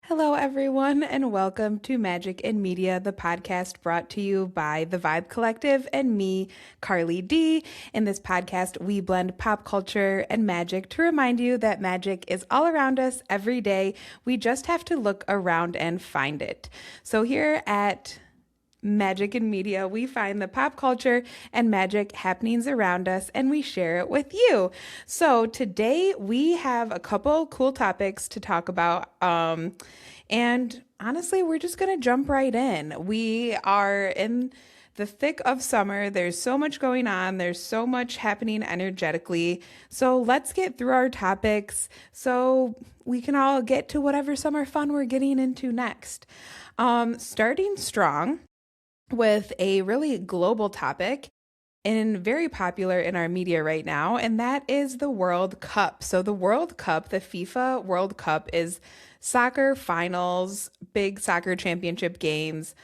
Hello, everyone, and welcome to Magic and Media, the podcast brought to you by the Vibe Collective and me, Carly D. In this podcast, we blend pop culture and magic to remind you that magic is all around us every day. We just have to look around and find it. So, here at Magic and Media, we find the pop culture and magic happenings around us and we share it with you. So today we have a couple cool topics to talk about. And honestly, we're just going to jump right in. We are in the thick of summer. There's so much going on. There's so much happening energetically. So let's get through our topics so we can all get to whatever summer fun we're getting into next. Starting strong with a really global topic and very popular in our media right now, and that is the World Cup. So the World Cup, the FIFA World Cup, is soccer finals, big soccer championship games.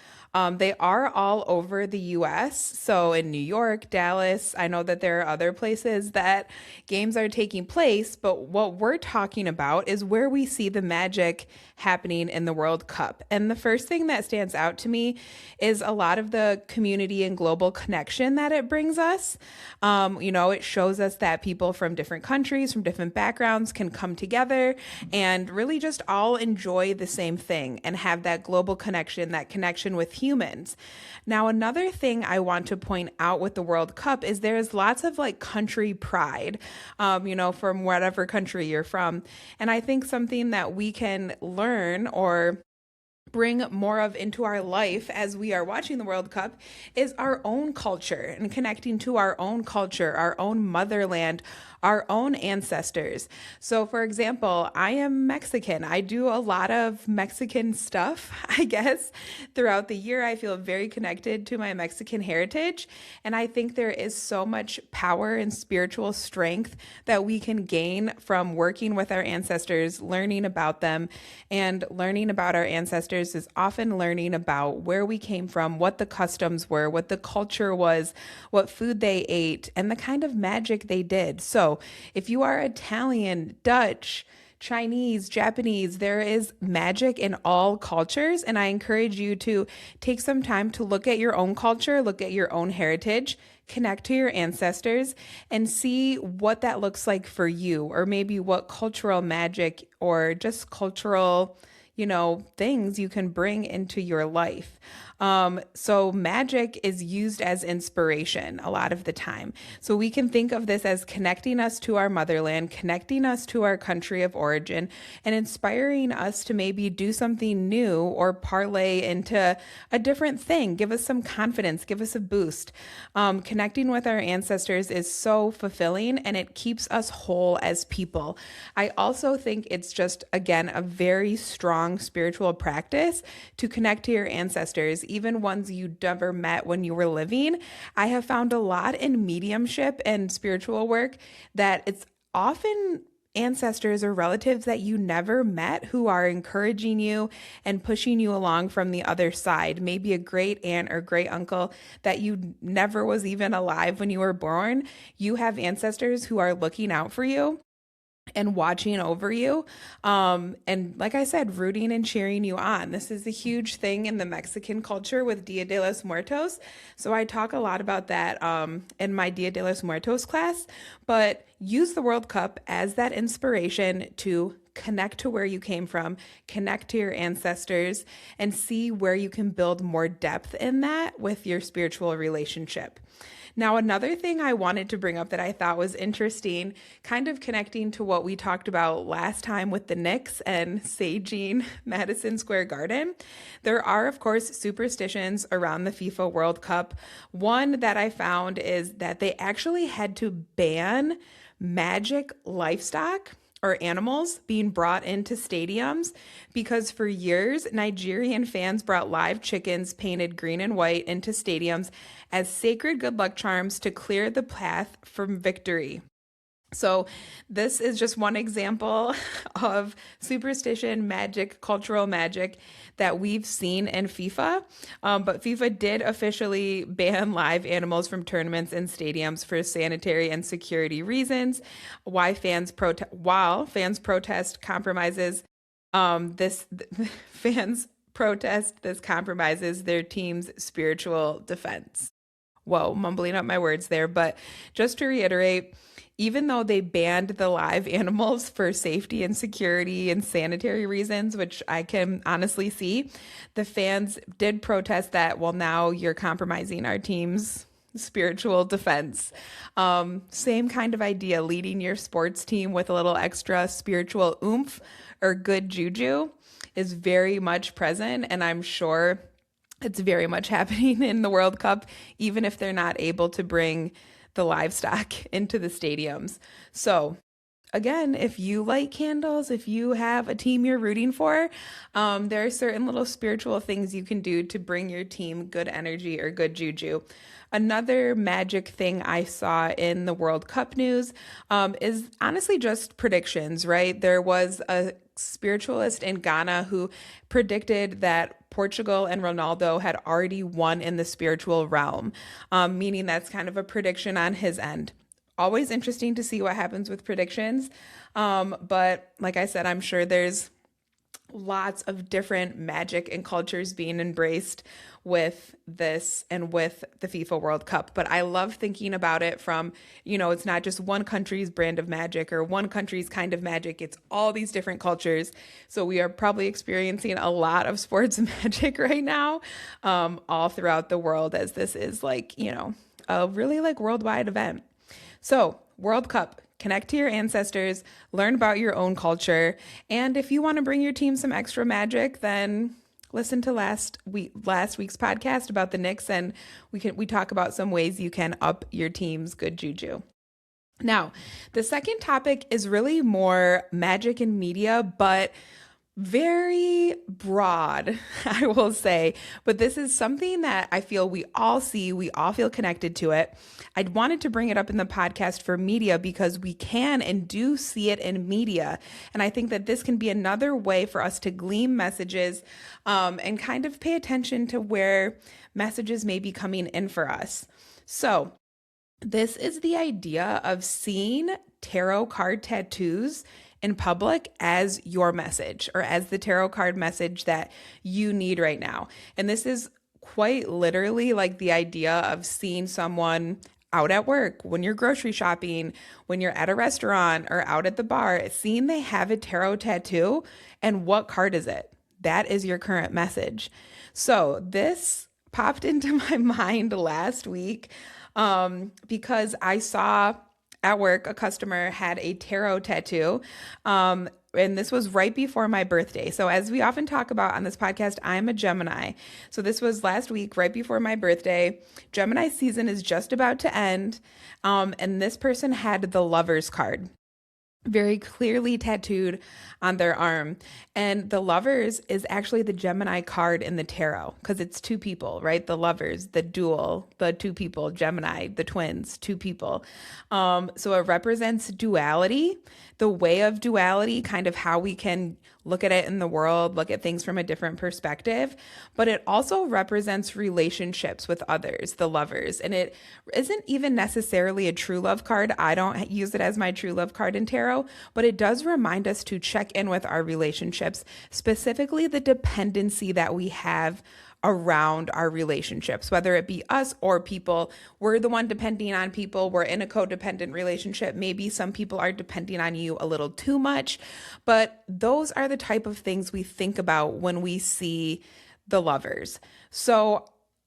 They are all over the US. So in New York, Dallas, I know that there are other places that games are taking place, but what we're talking about is where we see the magic happening in the World Cup. And the first thing that stands out to me is a lot of the community and global connection that it brings us. It shows us that people from different countries, from different backgrounds can come together and really just all enjoy the same thing and have that global connection, that connection with humans. Now, another thing I want to point out with the World Cup is there's lots of like country pride, from whatever country you're from. And I think something that we can learn or bring more of into our life as we are watching the World Cup is our own culture and connecting to our own culture, our own motherland, our own ancestors. So, for example, I am Mexican. I do a lot of Mexican stuff, I guess. Throughout the year, I feel very connected to my Mexican heritage. And I think there is so much power and spiritual strength that we can gain from working with our ancestors, learning about them, and learning about our ancestors is often learning about where we came from, what the customs were, what the culture was, what food they ate, and the kind of magic they did. So if you are Italian, Dutch, Chinese, Japanese, there is magic in all cultures. And I encourage you to take some time to look at your own culture, look at your own heritage, connect to your ancestors, and see what that looks like for you, or maybe what cultural magic or just cultural things you can bring into your life. So magic is used as inspiration a lot of the time. So we can think of this as connecting us to our motherland, connecting us to our country of origin, and inspiring us to maybe do something new or parlay into a different thing. Give us some confidence, give us a boost. Connecting with our ancestors is so fulfilling and it keeps us whole as people. I also think it's just, again, a very strong spiritual practice to connect to your ancestors, even ones you never met when you were living. I have found a lot in mediumship and spiritual work that it's often ancestors or relatives that you never met who are encouraging you and pushing you along from the other side. Maybe a great aunt or great uncle that you never was even alive when you were born. You have ancestors who are looking out for you and watching over you. And like I said, rooting and cheering you on. This is a huge thing in the Mexican culture with Dia de los Muertos. So I talk a lot about that in my Dia de los Muertos class, but use the World Cup as that inspiration to connect to where you came from, connect to your ancestors, and see where you can build more depth in that with your spiritual relationship. Now, another thing I wanted to bring up that I thought was interesting, kind of connecting to what we talked about last time with the Knicks and saging Madison Square Garden, there are, of course, superstitions around the FIFA World Cup. One that I found is that they actually had to ban magic livestock or animals being brought into stadiums because for years, Nigerian fans brought live chickens painted green and white into stadiums as sacred good luck charms to clear the path from victory. So this is just one example of superstition, magic, cultural magic that we've seen in FIFA. But FIFA did officially ban live animals from tournaments and stadiums for sanitary and security reasons. While fans protest compromises This fans protest this compromises their team's spiritual defense. Whoa, mumbling up my words there. But just to reiterate, even though they banned the live animals for safety and security and sanitary reasons, which I can honestly see, the fans did protest that, well, now you're compromising our team's spiritual defense. Same kind of idea, leading your sports team with a little extra spiritual oomph or good juju is very much present. And I'm sure it's very much happening in the World Cup, even if they're not able to bring the livestock into the stadiums. So again, if you light candles, if you have a team you're rooting for, there are certain little spiritual things you can do to bring your team good energy or good juju. Another magic thing I saw in the World Cup news is honestly just predictions, right? There was a spiritualist in Ghana who predicted that Portugal and Ronaldo had already won in the spiritual realm, meaning that's kind of a prediction on his end. Always interesting to see what happens with predictions. But like I said, I'm sure there's lots of different magic and cultures being embraced with this and with the FIFA World Cup. But I love thinking about it from, it's not just one country's brand of magic or one country's kind of magic. It's all these different cultures. So we are probably experiencing a lot of sports magic right now, all throughout the world, as this is like, a really like worldwide event. So World Cup. Connect to your ancestors, learn about your own culture, and if you want to bring your team some extra magic, then listen to last week's podcast about the Knicks, and we talk about some ways you can up your team's good juju. Now, the second topic is really more magic in media, but very broad, I will say, but this is something that I feel we all see, we all feel connected to it. I wanted to bring it up in the podcast for media because we can and do see it in media. And I think that this can be another way for us to glean messages and kind of pay attention to where messages may be coming in for us. So this is the idea of seeing tarot card tattoos in public as your message or as the tarot card message that you need right now. And this is quite literally like the idea of seeing someone out at work, when you're grocery shopping, when you're at a restaurant or out at the bar, seeing they have a tarot tattoo and what card is it? That is your current message. So this popped into my mind last week because I saw at work, a customer had a tarot tattoo, and this was right before my birthday. So as we often talk about on this podcast, I'm a Gemini. So this was last week, right before my birthday. Gemini season is just about to end, and this person had the Lovers card very clearly tattooed on their arm. And the Lovers is actually the Gemini card in the tarot because it's two people, right? The Lovers, the dual, the two people, Gemini, the twins, two people. So it represents duality, the way of duality, kind of how we can look at it in the world, look at things from a different perspective. But it also represents relationships with others, the Lovers. And it isn't even necessarily a true love card. I don't use it as my true love card in tarot, but it does remind us to check in with our relationships, specifically the dependency that we have around our relationships, whether it be us or people. We're the one depending on people. We're in a codependent relationship. Maybe some people are depending on you a little too much, but those are the type of things we think about when we see the Lovers. So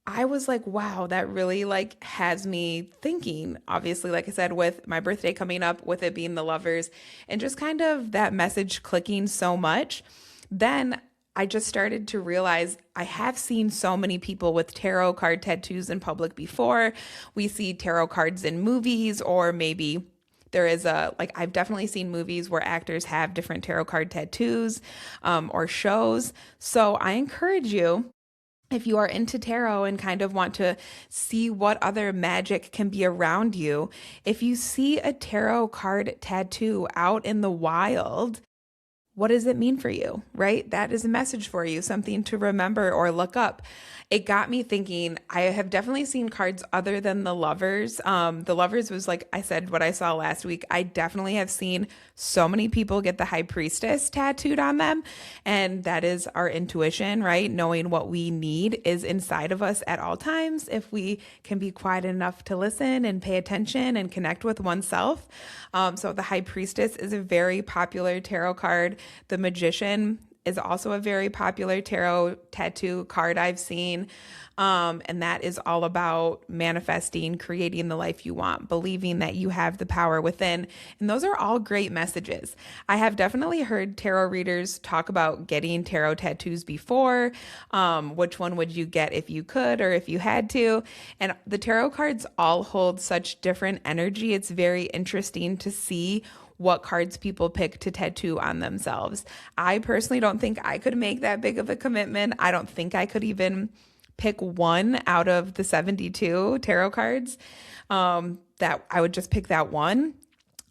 I was like, wow, that really like has me thinking, obviously, like I said, with my birthday coming up, with it being the Lovers and just kind of that message clicking so much. Then I just started to realize I have seen so many people with tarot card tattoos in public before. We see tarot cards in movies, or maybe there is I've definitely seen movies where actors have different tarot card tattoos or shows. So I encourage you, if you are into tarot and kind of want to see what other magic can be around you, if you see a tarot card tattoo out in the wild, what does it mean for you, right? That is a message for you, something to remember or look up. It got me thinking, I have definitely seen cards other than the lovers. The lovers was like I said, what I saw last week. I definitely have seen so many people get the high priestess tattooed on them. And that is our intuition, right? Knowing what we need is inside of us at all times. If we can be quiet enough to listen and pay attention and connect with oneself. So the high priestess is a very popular tarot card. The magician is also a very popular tarot tattoo card I've seen. And that is all about manifesting, creating the life you want, believing that you have the power within. And those are all great messages. I have definitely heard tarot readers talk about getting tarot tattoos before. Which one would you get if you could or if you had to? And the tarot cards all hold such different energy. It's very interesting to see what cards people pick to tattoo on themselves. I personally don't think I could make that big of a commitment. I don't think I could even pick one out of the 72 tarot cards. That I would just pick that one.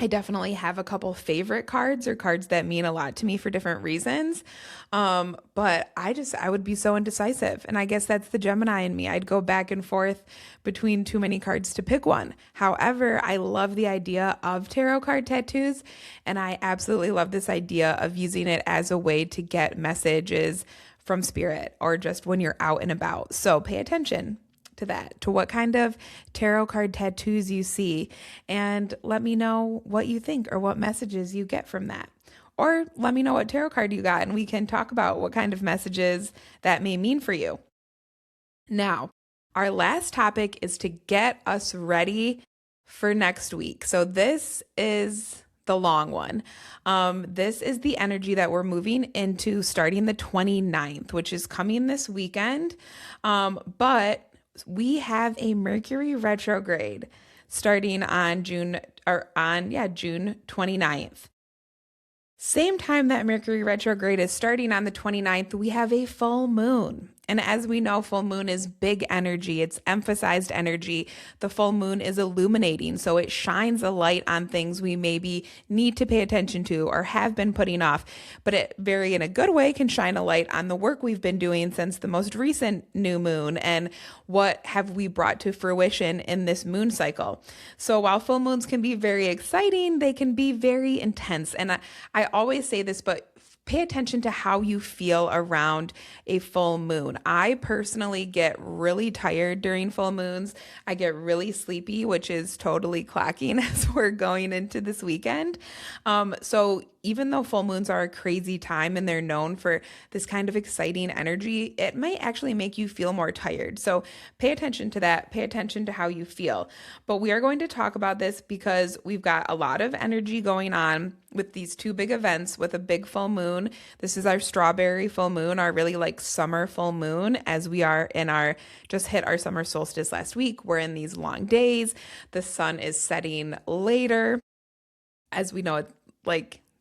I definitely have a couple favorite cards or cards that mean a lot to me for different reasons. But I would be so indecisive. And I guess that's the Gemini in me. I'd go back and forth between too many cards to pick one. However, I love the idea of tarot card tattoos. And I absolutely love this idea of using it as a way to get messages from spirit or just when you're out and about. So pay attention to that, to what kind of tarot card tattoos you see, and let me know what you think or what messages you get from that. Or let me know what tarot card you got, and we can talk about what kind of messages that may mean for you. Now, our last topic is to get us ready for next week. So this is the long one. This is the energy that we're moving into starting the 29th, which is coming this weekend. But we have a Mercury retrograde starting on June 29th. Same time that Mercury retrograde is starting on the 29th, we have a full moon. And as we know, full moon is big energy. It's emphasized energy. The full moon is illuminating, so it shines a light on things we maybe need to pay attention to or have been putting off. But it very in a good way can shine a light on the work we've been doing since the most recent new moon and what have we brought to fruition in this moon cycle. So while full moons can be very exciting, they can be very intense. And I always say this, but pay attention to how you feel around a full moon. I personally get really tired during full moons. I get really sleepy, which is totally clocking as we're going into this weekend. So even though full moons are a crazy time and they're known for this kind of exciting energy, it might actually make you feel more tired. So pay attention to that. Pay attention to how you feel. But we are going to talk about this because we've got a lot of energy going on with these two big events with a big full moon. This is our strawberry full moon, our really like summer full moon, as we are in our just hit our summer solstice last week. We're in these long days. The sun is setting later. As we know,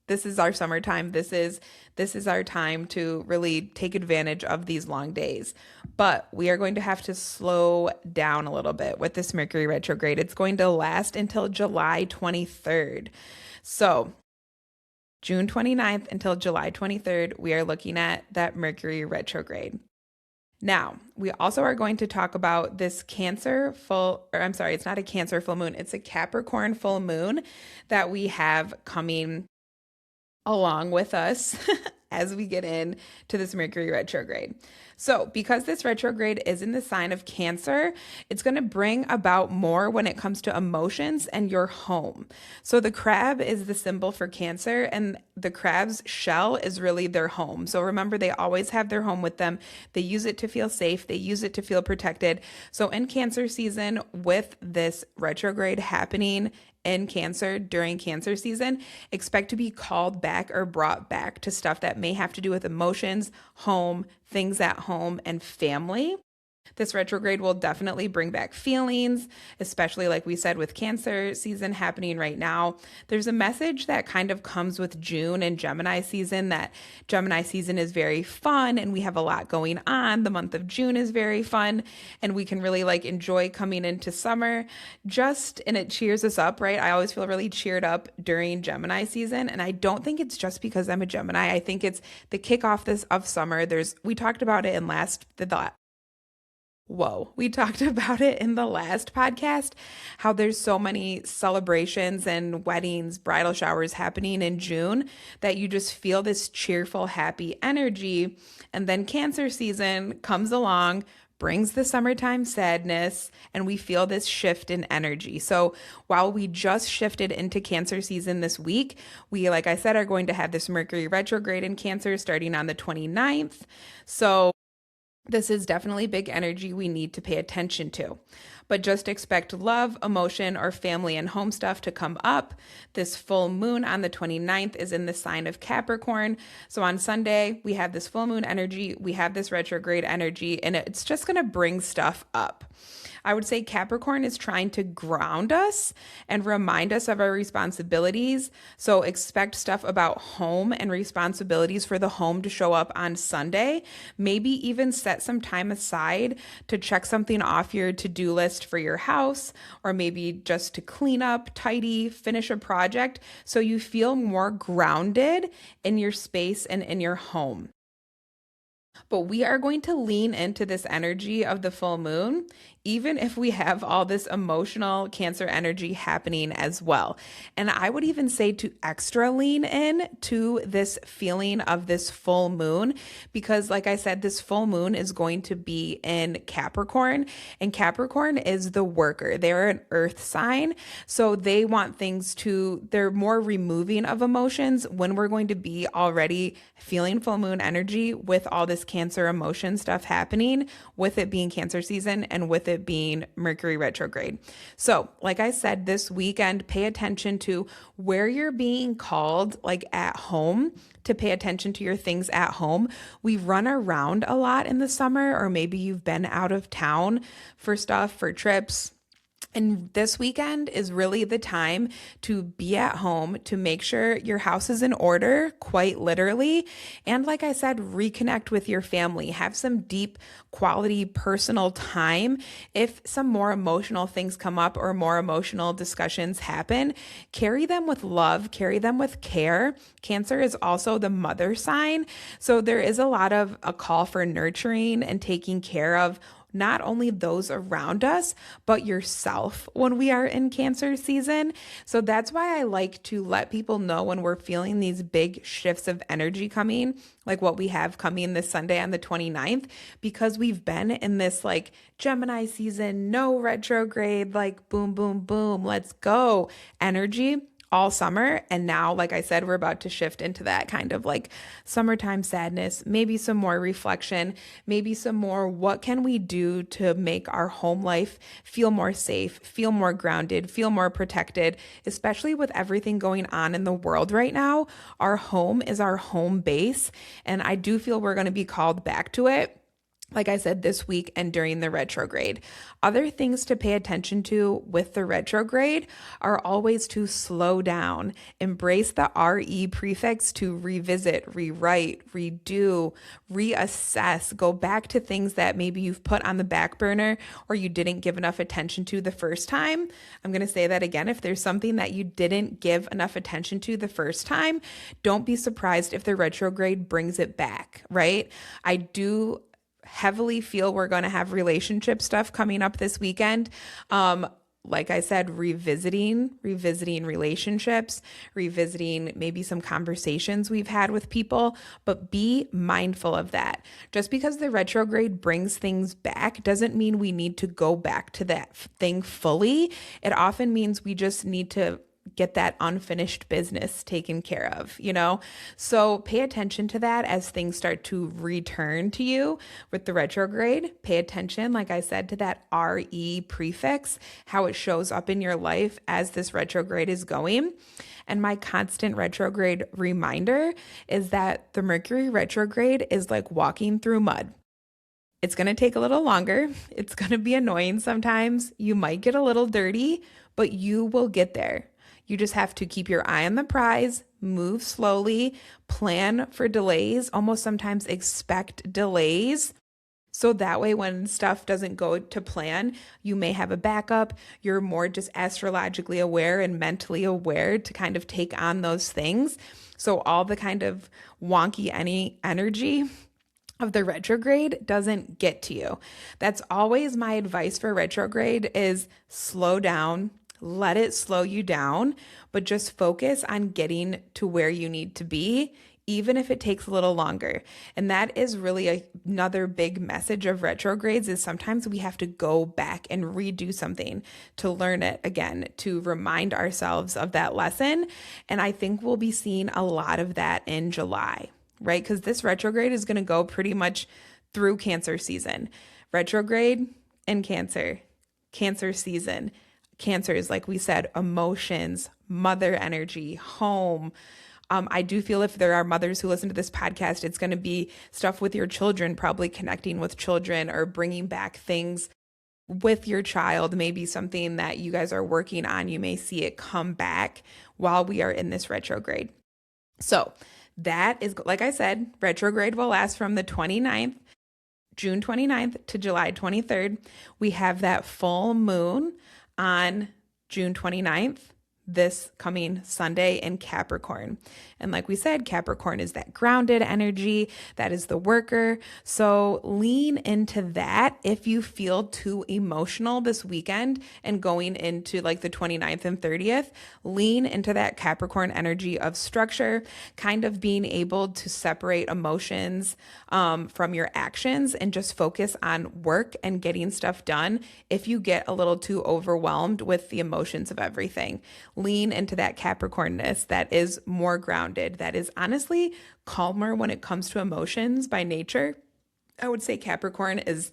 this is our summertime. This is our time to really take advantage of these long days. But we are going to have to slow down a little bit with this Mercury retrograde. It's going to last until July 23rd. So June 29th until July 23rd, we are looking at that Mercury retrograde. Now, we also are going to talk about this it's not a Cancer full moon. It's a Capricorn full moon that we have coming along with us as we get into this Mercury retrograde. So because this retrograde is in the sign of Cancer, it's going to bring about more when it comes to emotions and your home. So the crab is the symbol for Cancer, and the crab's shell is really their home. So remember, they always have their home with them. They use it to feel safe. They use it to feel protected. So in Cancer season, with this retrograde happening in Cancer during Cancer season, expect to be called back or brought back to stuff that may have to do with emotions, home, things at home, and family. This retrograde will definitely bring back feelings, especially like we said with Cancer season happening right now. There's a message that kind of comes with June and Gemini season, that Gemini season is very fun and we have a lot going on. The month of June is very fun and we can really like enjoy coming into summer and it cheers us up, right? I always feel really cheered up during Gemini season. And I don't think it's just because I'm a Gemini. I think it's the kickoff of summer. We talked about it in we talked about it in the last podcast, how there's so many celebrations and weddings, bridal showers happening in June that you just feel this cheerful, happy energy. And then Cancer season comes along, brings the summertime sadness, and we feel this shift in energy. So while we just shifted into Cancer season this week, we, like I said, are going to have this Mercury retrograde in Cancer starting on the 29th. So this is definitely big energy we need to pay attention to. But just expect love, emotion, or family and home stuff to come up. This full moon on the 29th is in the sign of Capricorn. So on Sunday, we have this full moon energy, we have this retrograde energy, and it's just going to bring stuff up. I would say Capricorn is trying to ground us and remind us of our responsibilities. So expect stuff about home and responsibilities for the home to show up on Sunday. Maybe even set some time aside to check something off your to-do list for your house, or maybe just to clean up, tidy, finish a project so you feel more grounded in your space and in your home. But we are going to lean into this energy of the full moon, even if we have all this emotional Cancer energy happening as well. And I would even say to extra lean in to this feeling of this full moon, because like I said, this full moon is going to be in Capricorn, and Capricorn is the worker. They're an earth sign. So they're more removing of emotions when we're going to be already feeling full moon energy with all this Cancer emotion stuff happening, with it being Cancer season and with it being Mercury retrograde. So, like I said, this weekend, pay attention to where you're being called, like at home, to pay attention to your things at home. We run around a lot in the summer, or maybe you've been out of town for trips. And this weekend is really the time to be at home, to make sure your house is in order, quite literally. And like I said, reconnect with your family, have some deep quality personal time. If some more emotional things come up or more emotional discussions happen, carry them with love, carry them with care. Cancer is also the mother sign. So there is a call for nurturing and taking care of not only those around us, but yourself when we are in Cancer season. So that's why I like to let people know when we're feeling these big shifts of energy coming, like what we have coming this Sunday on the 29th, because we've been in this like Gemini season, no retrograde, like boom, boom, boom, let's go energy all summer. And now, like I said, we're about to shift into that kind of like summertime sadness, maybe some more reflection, maybe some more, what can we do to make our home life feel more safe, feel more grounded, feel more protected, especially with everything going on in the world right now. Our home is our home base. And I do feel we're going to be called back to it, like I said, this week and during the retrograde. Other things to pay attention to with the retrograde are always to slow down, embrace the RE prefix to revisit, rewrite, redo, reassess, go back to things that maybe you've put on the back burner or you didn't give enough attention to the first time. I'm going to say that again. If there's something that you didn't give enough attention to the first time, don't be surprised if the retrograde brings it back, right? I do heavily feel we're going to have relationship stuff coming up this weekend. Like I said, revisiting relationships, revisiting maybe some conversations we've had with people, but be mindful of that. Just because the retrograde brings things back doesn't mean we need to go back to that thing fully. It often means we just need to get that unfinished business taken care of, So pay attention to that as things start to return to you with the retrograde. Pay attention, like I said, to that RE prefix, how it shows up in your life as this retrograde is going. And my constant retrograde reminder is that the Mercury retrograde is like walking through mud. It's going to take a little longer. It's going to be annoying sometimes. You might get a little dirty, but you will get there. You just have to keep your eye on the prize, move slowly, plan for delays, almost sometimes expect delays. So that way, when stuff doesn't go to plan, you may have a backup. You're more just astrologically aware and mentally aware to kind of take on those things. So all the kind of wonky any energy of the retrograde doesn't get to you. That's always my advice for retrograde is slow down, let it slow you down, but just focus on getting to where you need to be, even if it takes a little longer. And that is really another big message of retrogrades is sometimes we have to go back and redo something to learn it again, to remind ourselves of that lesson. And I think we'll be seeing a lot of that in July, right? Because this retrograde is going to go pretty much through Cancer season. Retrograde and Cancer season. Cancer is, like we said, emotions, mother energy, home. I do feel if there are mothers who listen to this podcast, it's going to be stuff with your children, probably connecting with children or bringing back things with your child, maybe something that you guys are working on. You may see it come back while we are in this retrograde. So that is, like I said, retrograde will last from the 29th, June 29th to July 23rd. We have that full moon on June 29th, this coming Sunday in Capricorn. And like we said, Capricorn is that grounded energy, that is the worker. So lean into that if you feel too emotional this weekend and going into like the 29th and 30th, lean into that Capricorn energy of structure, kind of being able to separate emotions from your actions and just focus on work and getting stuff done if you get a little too overwhelmed with the emotions of everything. Lean into that Capricornness that is more grounded, that is honestly calmer when it comes to emotions by nature. I would say Capricorn is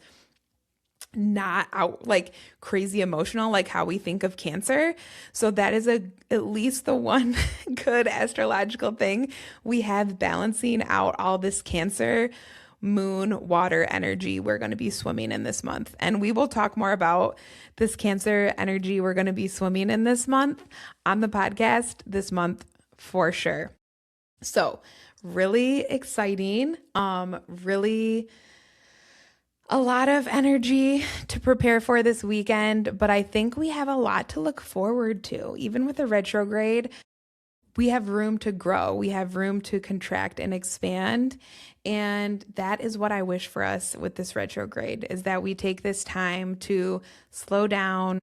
not out like crazy emotional like how we think of Cancer. So that is at least the one good astrological thing we have balancing out all this Cancer moon water energy we're going to be swimming in this month. And we will talk more about this Cancer energy we're going to be swimming in this month on the podcast this month for sure. So really exciting, really a lot of energy to prepare for this weekend, but I think we have a lot to look forward to. Even with the retrograde, we have room to grow. We have room to contract and expand. And that is what I wish for us with this retrograde, is that we take this time to slow down,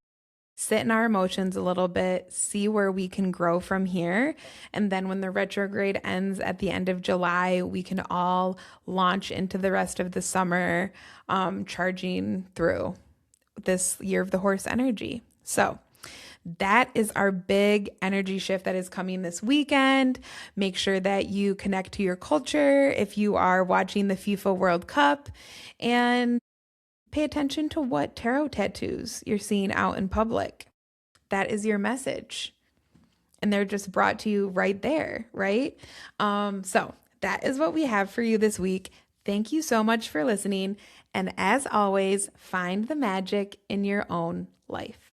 sit in our emotions a little bit, see where we can grow from here. And then when the retrograde ends at the end of July, we can all launch into the rest of the summer, charging through this year of the horse energy. So that is our big energy shift that is coming this weekend. Make sure that you connect to your culture if you are watching the FIFA World Cup, and pay attention to what tarot tattoos you're seeing out in public. That is your message. And they're just brought to you right there, right? So that is what we have for you this week. Thank you so much for listening. And as always, find the magic in your own life.